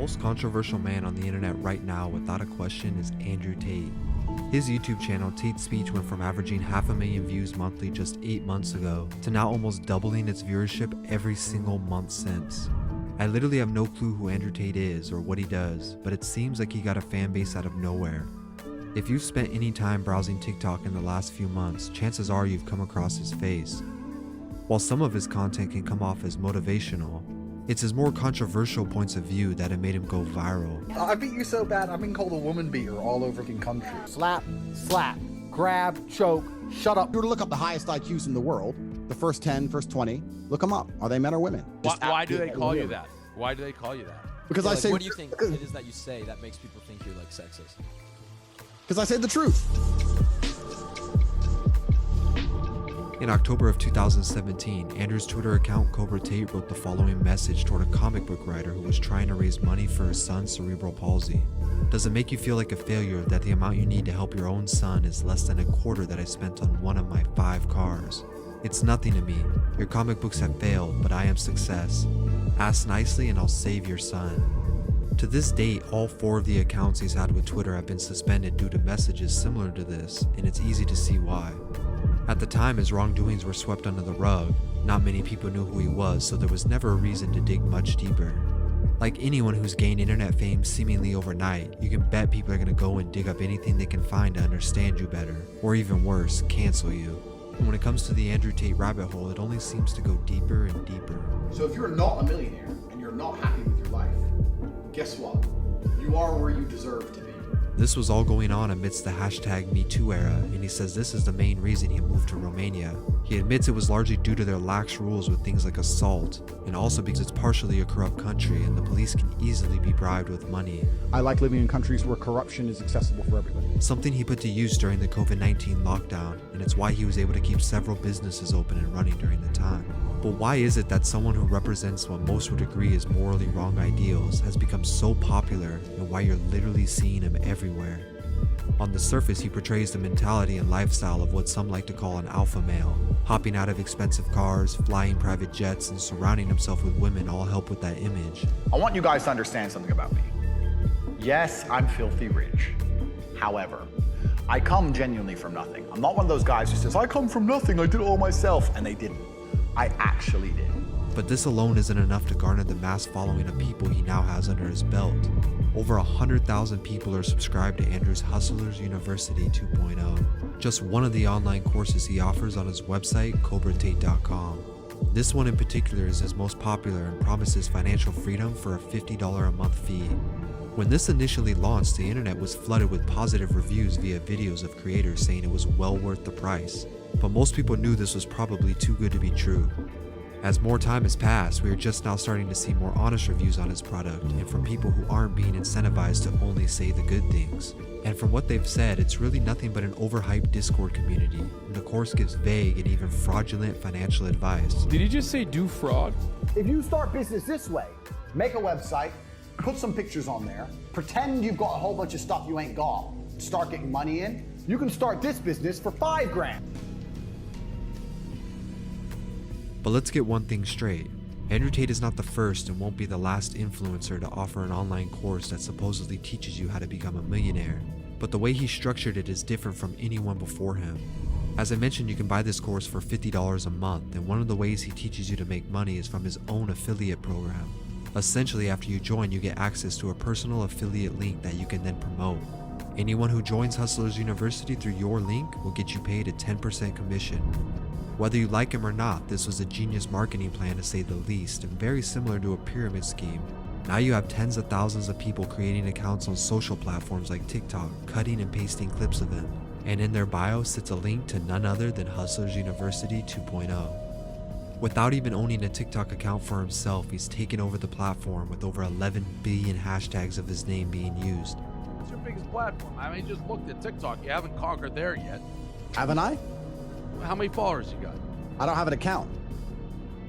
most controversial man on the internet right now, without a question, is Andrew Tate. His YouTube channel, Tate Speech, went from averaging 500,000 views monthly just 8 months ago to now almost doubling its viewership every single month since. I literally have no clue who Andrew Tate is or what he does, but it seems like he got a fan base out of nowhere. If you've spent any time browsing TikTok in the last few months, chances are you've come across his face. While some of his content can come off as motivational, it's his more controversial points of view that have made him go viral. I beat you so bad, I've been called a woman beater all over the country. Slap, slap, grab, choke, shut up. If you were to look up the highest IQs in the world, the first 10, first 20, look them up. Are they men or women? Why do they call you that? Why do they call you that? Because Yeah, I like, say. what do you think it is that you say that makes people think you're like sexist? Because I say the truth. In October of 2017, Andrew's Twitter account Cobra Tate wrote the following message toward a comic book writer who was trying to raise money for his son's cerebral palsy. Does it make you feel like a failure that the amount you need to help your own son is less than a quarter that I spent on one of my 5 cars? It's nothing to me. Your comic books have failed, but I am success. Ask nicely and I'll save your son. To this date, all 4 of the accounts he's had with Twitter have been suspended due to messages similar to this, and it's easy to see why. At the time, his wrongdoings were swept under the rug. Not many people knew who he was, so there was never a reason to dig much deeper. Like anyone who's gained internet fame seemingly overnight, you can bet people are going to go and dig up anything they can find to understand you better, or even worse, cancel you. And when it comes to the Andrew Tate rabbit hole, it only seems to go deeper and deeper. So if you're not a millionaire and you're not happy with your life, guess what? You are where you deserve to be. This was all going on amidst the hashtag #MeToo era, and he says this is the main reason he moved to Romania. He admits it was largely due to their lax rules with things like assault, and also because it's partially a corrupt country and the police can easily be bribed with money. I like living in countries where corruption is accessible for everybody. Something he put to use during the COVID-19 lockdown, and it's why he was able to keep several businesses open and running during the time. But why is it that someone who represents what most would agree is morally wrong ideals has become so popular, and why you're literally seeing him everywhere? On the surface, he portrays the mentality and lifestyle of what some like to call an alpha male. Hopping out of expensive cars, flying private jets, and surrounding himself with women all help with that image. I want you guys to understand something about me. Yes, I'm filthy rich. However, I come genuinely from nothing. I'm not one of those guys who says, I come from nothing, I did it all myself, and they didn't. I actually did. But this alone isn't enough to garner the mass following of people he now has under his belt. Over 100,000 people are subscribed to Andrew's Hustlers University 2.0, just one of the online courses he offers on his website, cobratate.com. This one in particular is his most popular and promises financial freedom for a $50 a month fee. When this initially launched, the internet was flooded with positive reviews via videos of creators saying it was well worth the price. But most people knew this was probably too good to be true. As more time has passed, we are just now starting to see more honest reviews on his product, and from people who aren't being incentivized to only say the good things. And from what they've said, it's really nothing but an overhyped Discord community, and the course gives vague and even fraudulent financial advice. Did he just say do fraud? If you start business this way, make a website, put some pictures on there, pretend you've got a whole bunch of stuff you ain't got, start getting money in, you can start this business for $5 grand. But let's get one thing straight. Andrew Tate is not the first and won't be the last influencer to offer an online course that supposedly teaches you how to become a millionaire. But the way he structured it is different from anyone before him. As I mentioned, you can buy this course for $50 a month, and one of the ways he teaches you to make money is from his own affiliate program. Essentially, after you join, you get access to a personal affiliate link that you can then promote. Anyone who joins Hustlers University through your link will get you paid a 10% commission. Whether you like him or not, this was a genius marketing plan to say the least, and very similar to a pyramid scheme. Now you have tens of thousands of people creating accounts on social platforms like TikTok, cutting and pasting clips of him. And in their bio sits a link to none other than Hustlers University 2.0. Without even owning a TikTok account for himself, he's taken over the platform with over 11 billion hashtags of his name being used. What's your biggest platform? I mean, just looked at TikTok. You haven't conquered there yet. Haven't I? How many followers you got? I don't have an account.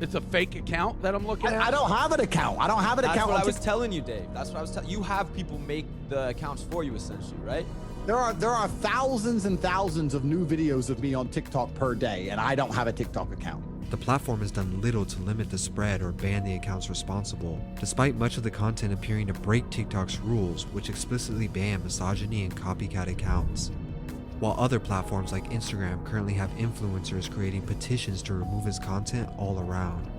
It's a fake account that I'm looking at? I don't have an account. I don't have an That's account. what on I was Tik- telling you, Dave. That's what I was telling you. You have people make the accounts for you, essentially, right? There are thousands and thousands of new videos of me on TikTok per day, and I don't have a TikTok account. The platform has done little to limit the spread or ban the accounts responsible, despite much of the content appearing to break TikTok's rules, which explicitly ban misogyny and copycat accounts. While other platforms like Instagram currently have influencers creating petitions to remove his content all around.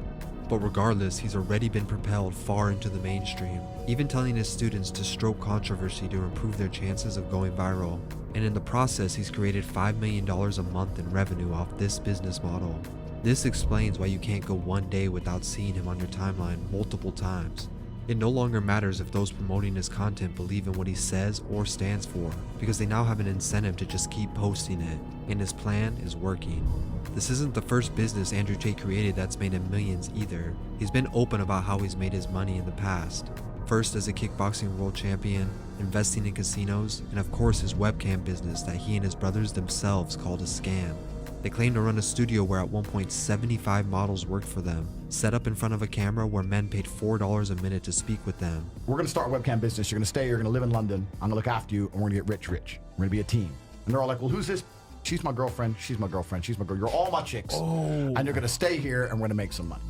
But regardless, he's already been propelled far into the mainstream, even telling his students to stroke controversy to improve their chances of going viral. And in the process, he's created $5 million a month in revenue off this business model. This explains why you can't go one day without seeing him on your timeline multiple times. It no longer matters if those promoting his content believe in what he says or stands for, because they now have an incentive to just keep posting it, and his plan is working. This isn't the first business Andrew Tate created that's made him millions either. He's been open about how he's made his money in the past. First as a kickboxing world champion, investing in casinos, and of course his webcam business that he and his brothers themselves called a scam. They claim to run a studio where at one point 75 models worked for them, set up in front of a camera where men paid $4 a minute to speak with them. We're gonna start a webcam business. You're gonna stay, you're gonna live in London. I'm gonna look after you, and we're gonna get rich. We're gonna be a team. And they're all like, well, who's this? She's my girlfriend, she's my girlfriend, she's my girl. You're all my chicks. And you're gonna stay here, and we're gonna make some money.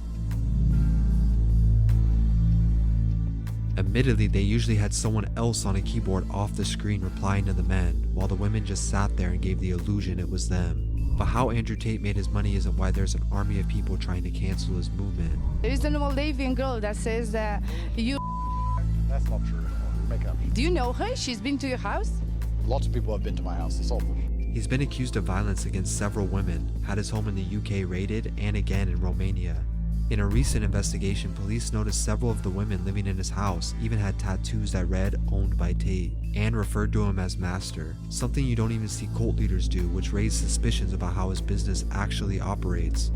Admittedly, they usually had someone else on a keyboard off the screen replying to the men, while the women just sat there and gave the illusion it was them. But how Andrew Tate made his money isn't why there's an army of people trying to cancel his movement. There is a Moldavian girl that says that you... That's not true. Make up. Do you know her? She's been to your house? Lots of people have been to my house. It's all bullshit. He's been accused of violence against several women, had his home in the UK raided, and again in Romania. In a recent investigation, police noticed several of the women living in his house even had tattoos that read "owned by Tate" and referred to him as master, something you don't even see cult leaders do, which raised suspicions about how his business actually operates.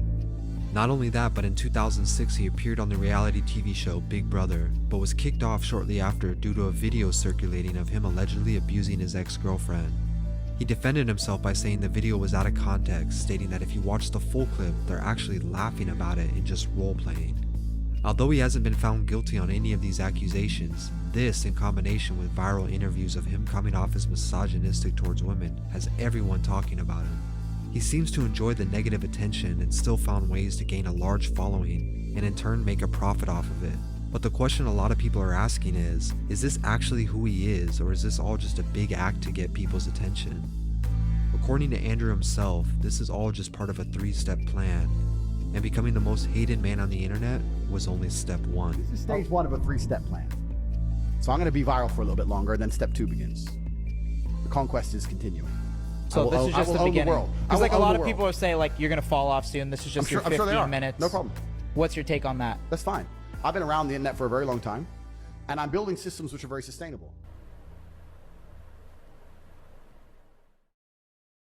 Not only that, but in 2006 he appeared on the reality TV show Big Brother, but was kicked off shortly after due to a video circulating of him allegedly abusing his ex-girlfriend. He defended himself by saying the video was out of context, stating that if you watch the full clip, they're actually laughing about it and just role-playing. Although he hasn't been found guilty on any of these accusations, this, in combination with viral interviews of him coming off as misogynistic towards women, has everyone talking about him. He seems to enjoy the negative attention and still found ways to gain a large following, and in turn make a profit off of it. But the question a lot of people are asking is this actually who he is, or is this all just a big act to get people's attention? According to Andrew himself, this is all just part of a 3-step plan, and becoming the most hated man on the internet was only step 1. This is stage 1 of a 3-step plan. So I'm gonna be viral for a little bit longer, then step 2 begins. The conquest is continuing. So this is just the beginning. Because like a lot of people are saying like you're gonna fall off soon. This is just your 15 minutes. No problem. What's your take on that? That's fine. I've been around the internet for a very long time, and I'm building systems which are very sustainable.